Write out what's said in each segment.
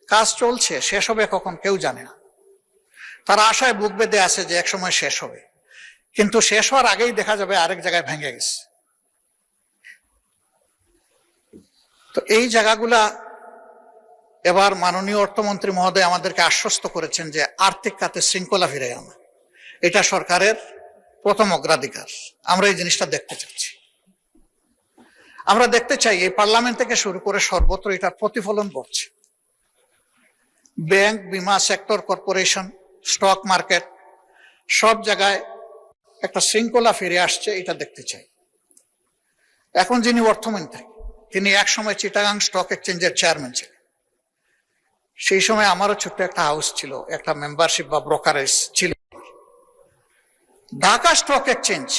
কাজ চলছে, শেষ হবে কখন কেউ জানে না। তারা আশায় বুক বেঁধে আছে যে এক সময় শেষ হবে, কিন্তু শেষ হওয়ার আগেই দেখা যাবে আরেক জায়গায় ভেঙে গেছে। তো এই জায়গাগুলা এবার মাননীয় অর্থমন্ত্রী মহোদয় আমাদেরকে আশ্বস্ত করেছেন যে আর্থিক খাতে শৃঙ্খলা ফিরে আনা, এটা সরকারের প্রথম অগ্রাধিকার। আমরা এই জিনিসটা দেখতে চাচ্ছি। আমরা দেখতে চাই এই পার্লামেন্ট থেকে শুরু করে সর্বত্র এটার প্রতিফলন ঘটছে। ব্যাংক, বিমা সেক্টর, কর্পোরেশন, স্টক মার্কেট, সব জায়গায় একটা শৃঙ্খলা ফিরে আসছে, এটা দেখতে চাই। এখন যিনি অর্থমন্ত্রী, তিনি এক সময় চিটাগাং স্টক এক্সচেঞ্জের চেয়ারম্যান ছিলেন। সেই সময় আমারও ছোট্ট একটা হাউস ছিল, একটা মেম্বারশিপ বা ব্রোকারেজ ছিল। ঢাকা স্টক এক্সচেঞ্জ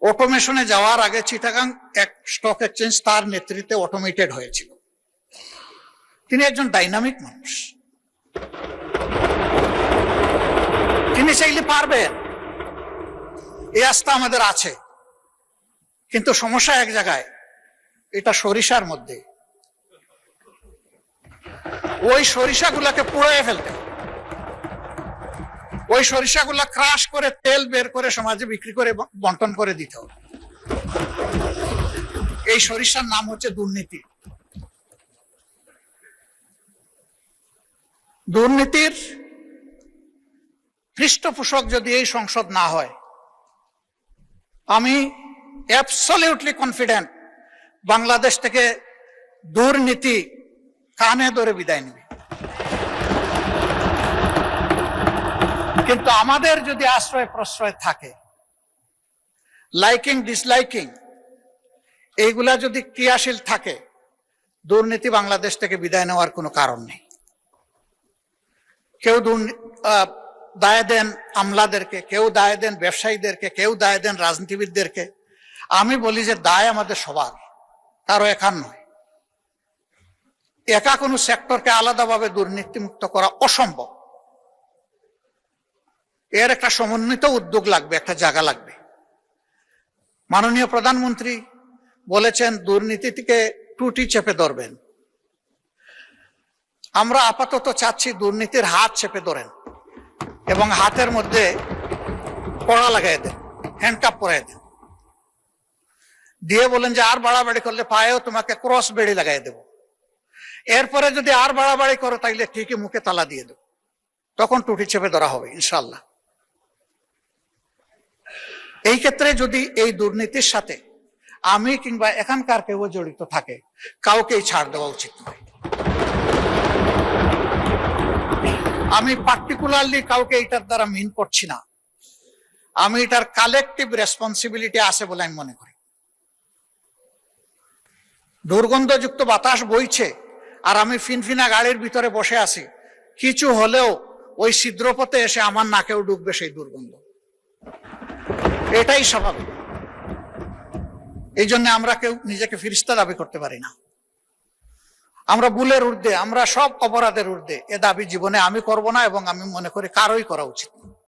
অটোমেশনে যাওয়ার আগে চিটাগাং এক স্টক এক্সচেঞ্জ তার নেতৃত্বে অটোমেটেড হয়েছিল। তিনি একজন ডাইনামিক মানুষ, তিনি চাইলে পারবেন, এই আস্থা আমাদের আছে। কিন্তু সমস্যা এক জায়গায়, এটা সরিষার মধ্যে। ওই সরিষাগুলাকে পুড়িয়ে ফেলতে, ওই সরিষাগুলা ক্রাশ করে তেল বের করে সমাজে বিক্রি করে বন্টন করে দিতে হবে। এই সরিষার নাম হচ্ছে দুর্নীতি। দুর্নীতির পৃষ্ঠপোষক যদি এই সংসদ না হয়, আমি অ্যাবসলিউটলি কনফিডেন্ট বাংলাদেশ থেকে দুর্নীতি কানে ধরে বিদায় নেবে। কিন্তু আমাদের যদি আশ্রয় প্রশ্রয় থাকে, লাইকিং ডিসলাইকিং এইগুলা যদি ক্রিয়াশীল থাকে, দুর্নীতি বাংলাদেশ থেকে বিদায় নেওয়ার কোনো কারণ নেই। কেউ দায় দেন আমলাদেরকে, কেউ দায় দেন ব্যবসায়ীদেরকে, কেউ দায় দেন রাজনীতিবিদদেরকে। আমি বলি যে দায় আমাদের সবার, কারো একার নয়। একা কোনো সেক্টরকে আলাদাভাবে দুর্নীতিমুক্ত করা অসম্ভব। এর একটা সমন্বিত উদ্যোগ লাগবে, একটা জায়গা লাগবে। মাননীয় প্রধানমন্ত্রী বলেছেন দুর্নীতি থেকে টুটি চেপে ধরবেন। আমরা আপাতত চাচ্ছি দুর্নীতির হাত চেপে ধরেন এবং হাতের মধ্যে কড়া লাগাই দেন, হ্যান্ডকাপ পরাই দেন, দিয়ে বলেন যে আর বাড়াবাড়ি করলে পায়েও তোমাকে ক্রস বেড়ি লাগাই দেব। এরপরে যদি আর বাড়াবাড়ি করো তাইলে ঠিকই মুখে তালা দিয়ে দেব। তখন টুটি চেপে ধরা হবে ইনশাল্লাহ। এই ক্ষেত্রে যদি এই দুর্নীতির সাথে আমি কিংবা এখানকার কেউ জড়িত থাকে, কাউকেই ছাড় দেওয়া উচিত নয়। আমি পার্টিকুলারলি কাউকে এটার দ্বারা মিন করছি না, আমি এটার কালেকটিভ রেসপন্সিবিলিটি আছে বলে আমি মনে করি। দুর্গন্ধযুক্ত বাতাস বইছে আর আমি ফিনফিনা গাড়ির ভিতরে বসে আছি, কিছু হলেও ওই ছিদ্রপথে এসে আমার নাকেও ঢুকবে সেই দুর্গন্ধ। এটাই স্বাভাবিক। এই জন্য আমরা কেউ নিজেকে ফিরিস্তা দাবি করতে পারি না। আমরা ভুলের ঊর্ধ্বে, আমরা সব অপরাধের ঊর্ধ্বে। এ দাবি জীবনে আমি করব না এবং আমি মনে করি কারোই করা উচিত না।